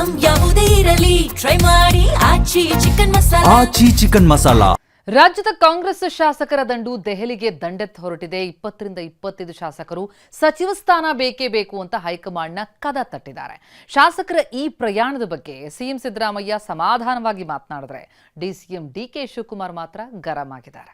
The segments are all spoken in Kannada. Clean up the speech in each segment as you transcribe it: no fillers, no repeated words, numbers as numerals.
ಐಟಂ ಯಾವುದೇ ಇರಲಿ ಟ್ರೈ ಮಾಡಿ ಆಚಿ ಚಿಕನ್ ಮಸಾಲಾ. ರಾಜ್ಯದ ಕಾಂಗ್ರೆಸ್ ಶಾಸಕರ ದಂಡು ದೆಹಲಿಗೆ ದಂಡೆತ್ತ ಹೊರಟಿದೆ. 20 ರಿಂದ 25 ಶಾಸಕರು ಸಚಿವ ಸ್ಥಾನ ಬೇಕೇ ಬೇಕು ಅಂತ ಹೈಕಮಾಂಡ್ನ ಕದ ತಟ್ಟಿದ್ದಾರೆ. ಶಾಸಕರ ಈ ಪ್ರಯಾಣದ ಬಗ್ಗೆ ಸಿಎಂ ಸಿದ್ದರಾಮಯ್ಯ ಸಮಾಧಾನವಾಗಿ ಮಾತನಾಡಿದ್ರೆ ಡಿಸಿಎಂ ಡಿಕೆ ಶಿವಕುಮಾರ್ ಮಾತ್ರ ಗರಂ ಆಗಿದ್ದಾರೆ.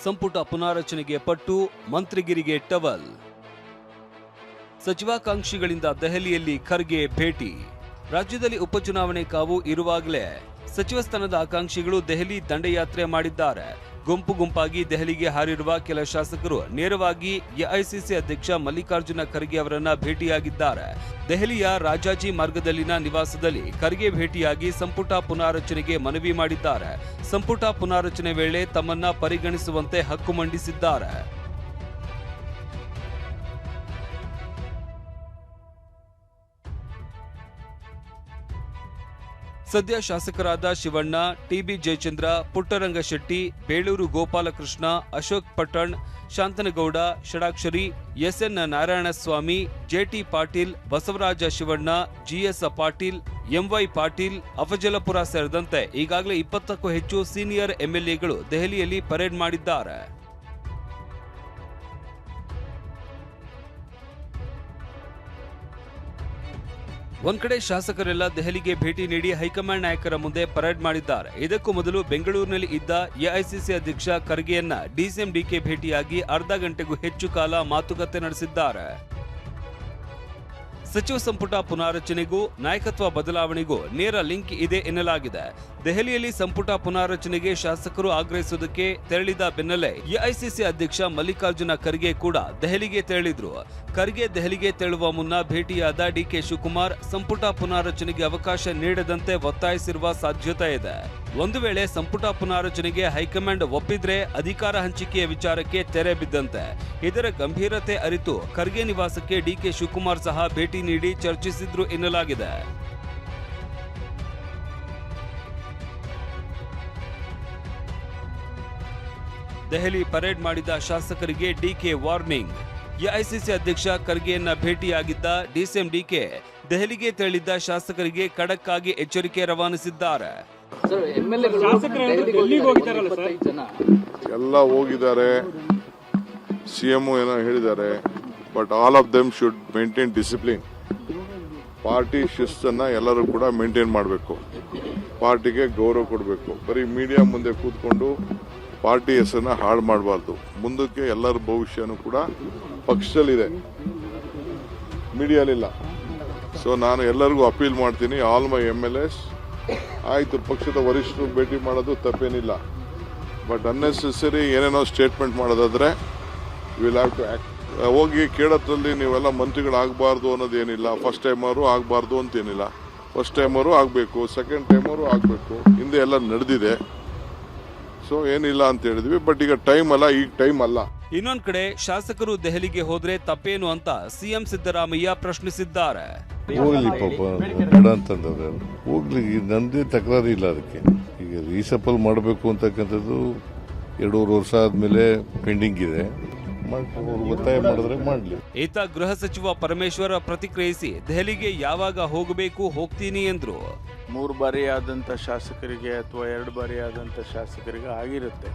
ಸಂಪುಟ ಪುನಾರಚನೆಗೆ ಪಟ್ಟು, ಮಂತ್ರಿಗಿರಿಗೆ ಟವಲ್. ಸಚಿವಾಕಾಂಕ್ಷಿಗಳಿಂದ ದೆಹಲಿಯಲ್ಲಿ ಖರ್ಗೆ ಭೇಟಿ. ರಾಜ್ಯದಲ್ಲಿ ಉಪಚುನಾವಣೆ ಕಾವು ಇರುವಾಗಲೇ ಸಚಿವ ಸ್ಥಾನದ ಆಕಾಂಕ್ಷಿಗಳು ದೆಹಲಿ ದಂಡಯಾತ್ರೆ ಮಾಡಿದ್ದಾರೆ. ಗುಂಪು ಗುಂಪಾಗಿ ದೆಹಲಿಗೆ ಹಾರಿರುವ ಕೆಲ ಶಾಸಕರು ನೇರವಾಗಿ ಎಐಸಿಸಿ ಅಧ್ಯಕ್ಷ ಮಲ್ಲಿಕಾರ್ಜುನ ಖರ್ಗೆ ಅವರನ್ನ ಭೇಟಿಯಾಗಿದ್ದಾರೆ. ದೆಹಲಿಯ ರಾಜಾಜಿ ಮಾರ್ಗದಲ್ಲಿನ ನಿವಾಸದಲ್ಲಿ ಖರ್ಗೆ ಭೇಟಿಯಾಗಿ ಸಂಪುಟ ಪುನಾರಚನೆಗೆ ಮನವಿ ಮಾಡಿದ್ದಾರೆ. ಸಂಪುಟ ಪುನಾರಚನೆ ವೇಳೆ ತಮ್ಮನ್ನ ಪರಿಗಣಿಸುವಂತೆ ಹಕ್ಕು ಮಂಡಿಸಿದ್ದಾರೆ. ಸದ್ಯ ಶಾಸಕರಾದ Shivanna, TB Jayachandra, Puttarangashetty, Beluru Gopalakrishna, Ashok Pattan, Shanthanagowda, Shadakshari, SN Narayanaswamy, JT Patil, Basavaraja Shivanna, GS Patil, MY Patil, Afzalpur ಸೇರಿದಂತೆ ಈಗಾಗಲೇ 20ಕ್ಕೂ ಹೆಚ್ಚು ಸೀನಿಯರ್ ಎಂಎಲ್ಎಗಳು ದೆಹಲಿಯಲ್ಲಿ ಪರೇಡ್ ಮಾಡಿದ್ದಾರೆ. ಒಂದ್ ಕಡೆ ಶಾಸಕರೆಲ್ಲ ದೆಹಲಿಗೆ ಭೇಟಿ ನೀಡಿ ಹೈಕಮಾಂಡ್ ನಾಯಕರ ಮುಂದೆ ಪರೇಡ್ ಮಾಡಿದ್ದಾರೆ. ಇದಕ್ಕೂ ಮೊದಲು ಬೆಂಗಳೂರಿನಲ್ಲಿ ಇದ್ದ ಎಐಸಿಸಿ ಅಧ್ಯಕ್ಷ ಖರ್ಗೆಯನ್ನ ಡಿಸಿಎಂ ಡಿಕೆ ಭೇಟಿಯಾಗಿ ಅರ್ಧ ಗಂಟೆಗೂ ಹೆಚ್ಚು ಕಾಲ ಮಾತುಕತೆ ನಡೆಸಿದ್ದಾರೆ. ಸಚಿವ ಸಂಪುಟ ಪುನಾರಚನೆಗೂ ನಾಯಕತ್ವ ಬದಲಾವಣೆಗೂ ನೇರ ಲಿಂಕ್ ಇದೆ ಎನ್ನಲಾಗಿದೆ. ದೆಹಲಿಯಲ್ಲಿ ಸಂಪುಟ ಪುನಾರಚನೆಗೆ ಶಾಸಕರು ಆಗ್ರಹಿಸುವುದಕ್ಕೆ ತೆರಳಿದ ಬೆನ್ನಲ್ಲೇ ಎಐಸಿಸಿ ಅಧ್ಯಕ್ಷ ಮಲ್ಲಿಕಾರ್ಜುನ ಖರ್ಗೆ ಕೂಡ ದೆಹಲಿಗೆ ತೆರಳಿದ್ರು. ಖರ್ಗೆ ದೆಹಲಿಗೆ ತೆರಳುವ ಮುನ್ನ ಭೇಟಿಯಾದ ಡಿಕೆ ಶಿವಕುಮಾರ್ ಸಂಪುಟ ಪುನಾರಚನೆಗೆ ಅವಕಾಶ ನೀಡದಂತೆ ಒತ್ತಾಯಿಸಿರುವ ಸಾಧ್ಯತೆ ಇದೆ. ಒಂದು ವೇಳೆ ಸಂಪುಟ ಪುನಾರಚನೆಗೆ ಹೈಕಮಾಂಡ್ ಒಪ್ಪಿದ್ರೆ ಅಧಿಕಾರ ಹಂಚಿಕೆಯ ವಿಚಾರಕ್ಕೆ ತೆರೆ ಬಿದ್ದಂತೆ. ಇದರ ಗಂಭೀರತೆ ಅರಿತು ಖರ್ಗೆ ನಿವಾಸಕ್ಕೆ ಡಿಕೆ ಶಿವಕುಮಾರ್ ಸಹ ಭೇಟಿ ನೀಡಿ ಚರ್ಚಿಸಿದ್ರು ಎನ್ನಲಾಗಿದೆ. ದೆಹಲಿ ಪರೇಡ್ ಮಾಡಿದ ಶಾಸಕರಿಗೆ ಡಿಕೆ ವಾರ್ನಿಂಗ್. ಎಐಸಿಸಿ ಅಧ್ಯಕ್ಷ ಖರ್ಗೆಯನ್ನ ಭೇಟಿಯಾಗಿದ್ದ ಡಿಸಿಎಂ ಡಿಕೆ ದೆಹಲಿಗೆ ತೆರಳಿದ್ದ ಶಾಸಕರಿಗೆ ಖಡಕ್ ಆಗಿ ಎಚ್ಚರಿಕೆ ರವಾನಿಸಿದ್ದಾರೆ. ಎಲ್ಲ ಹೋಗಿದ್ದಾರೆ, ಸಿಎಂ ಏನೋ ಹೇಳಿದ್ದಾರೆ. But all of them should maintain discipline. Party ಶಿಸ್ತನ್ನ ಎಲ್ಲರೂ ಕೂಡ ಮೇಂಟೈನ್ ಮಾಡಬೇಕು. ಪಾರ್ಟಿಗೆ ಗೌರವ ಕೊಡಬೇಕು. ಬರೀ ಮೀಡಿಯಾ ಮುಂದೆ ಕೂತ್ಕೊಂಡು ಪಾರ್ಟಿ ಹೆಸರನ್ನ ಹಾಳು ಮಾಡಬಾರ್ದು. ಮುಂದಕ್ಕೆ ಎಲ್ಲರ ಭವಿಷ್ಯನೂ ಕೂಡ ಪಕ್ಷದಲ್ಲಿದೆ, ಮೀಡಿಯಾಲಿಲ್ಲ. ಸೊ ನಾನು ಎಲ್ಲರಿಗೂ ಅಪೀಲ್ ಮಾಡ್ತೀನಿ, ಆಲ್ ಮೈ MLAs, ಆಯ್ತು ಪಕ್ಷದ ವರಿಷ್ಠರು ಭೇಟಿ ಮಾಡೋದು ತಪ್ಪೇನಿಲ್ಲ. ಬಟ್ ಅನ್ನೆಸೆಸರಿ ಏನೇನೋ ಸ್ಟೇಟ್ಮೆಂಟ್ ಮಾಡೋದಾದ್ರೆ ವಿಲ್ ಹ್ಯಾವ್ ಟು ಆಕ್ಟ್. ಹೋಗಿ ಕೇಳೋದ್ರಲ್ಲಿ ನೀವೆಲ್ಲ ಮಂತ್ರಿಗಳಾಗಬಾರ್ದು ಅನ್ನೋದೇನಿಲ್ಲ. ಫಸ್ಟ್ ಟೈಮರು ಆಗಬಾರ್ದು ಅಂತೇನಿಲ್ಲ. ಫಸ್ಟ್ ಟೈಮರು ಆಗಬೇಕು, ಸೆಕೆಂಡ್ ಟೈಮರು ಆಗಬೇಕು. ಹಿಂದೆ ಎಲ್ಲ ನಡೆದಿದೆ. ಸೊ ಏನಿಲ್ಲ ಅಂತ ಹೇಳಿದ್ವಿ. ಬಟ್ ಈಗ ಟೈಮ್ ಅಲ್ಲ, ಈಗ ಟೈಮ್ ಅಲ್ಲ. ಇನ್ನೊಂದ್ ಕಡೆ ಶಾಸಕರು ದೆಹಲಿಗೆ ಹೋದ್ರೆ ತಪ್ಪೇನು ಅಂತ ಸಿಎಂ ಸಿದ್ದರಾಮಯ್ಯ ಪ್ರಶ್ನಿಸಿದ್ದಾರೆ. ಹೋಗ್ಲಿ ಪಾಪ, ಬೇಡ ಅಂತಂದ್ರೆ ಹೋಗ್ಲಿ, ನಂದೇ ತಕರಾರು ಇಲ್ಲ ಅದಕ್ಕೆ. ಈಗ ರೀಸಫಲ್ ಮಾಡಬೇಕು ಅಂತಕ್ಕಂಥದ್ದು 2.5 ವರ್ಷ ಆದ್ಮೇಲೆ ಪೆಂಡಿಂಗ್ ಇದೆ. ಒತ್ತಾಯ ಮಾಡಿದ್ರೆ ಮಾಡಲಿ. ಈತ ಗೃಹ ಸಚಿವ ಪರಮೇಶ್ವರ ಪ್ರತಿಕ್ರಿಯಿಸಿ ದೆಹಲಿಗೆ ಯಾವಾಗ ಹೋಗಬೇಕು ಹೋಗ್ತೀನಿ ಎಂದ್ರು. 3 ಬಾರಿ ಆದಂಥ ಶಾಸಕರಿಗೆ ಅಥವಾ 2 ಬಾರಿ ಆದಂಥ ಶಾಸಕರಿಗೆ ಆಗಿರುತ್ತೆ.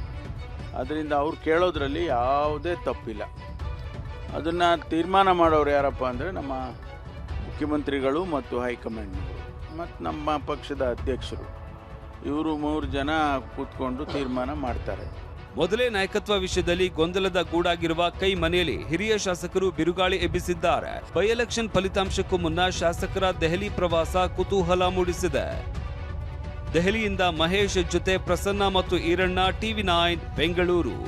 ಅದರಿಂದ ಅವ್ರು ಕೇಳೋದ್ರಲ್ಲಿ ಯಾವುದೇ ತಪ್ಪಿಲ್ಲ. ಅದನ್ನು ತೀರ್ಮಾನ ಮಾಡೋರು ಯಾರಪ್ಪ ಅಂದರೆ ನಮ್ಮ ಮುಖ್ಯಮಂತ್ರಿಗಳು ಮತ್ತು ಹೈಕಮಾಂಡ್ನವರು ಮತ್ತು ನಮ್ಮ ಪಕ್ಷದ ಅಧ್ಯಕ್ಷರು. ಇವರು 3 ಜನ ಕೂತ್ಕೊಂಡು ತೀರ್ಮಾನ ಮಾಡ್ತಾರೆ. ಮೊದಲೇ ನಾಯಕತ್ವ ವಿಷಯದಲ್ಲಿ ಗೊಂದಲದ ಗೂಡಾಗಿರುವ ಕೈ ಮನೆಯಲ್ಲಿ ಹಿರಿಯ ಶಾಸಕರು ಬಿರುಗಾಳಿ ಎಬ್ಬಿಸಿದ್ದಾರೆ. ಬೈ ಎಲೆಕ್ಷನ್ ಫಲಿತಾಂಶಕ್ಕೂ ಮುನ್ನ ಶಾಸಕರ ದೆಹಲಿ ಪ್ರವಾಸ ಕುತೂಹಲ ಮೂಡಿಸಿದೆ. ದೆಹಲಿಯಿಂದ ಮಹೇಶ್ ಜೊತೆ ಪ್ರಸನ್ನ ಮತ್ತು ಈರಣ್ಣ, TV9 ಬೆಂಗಳೂರು.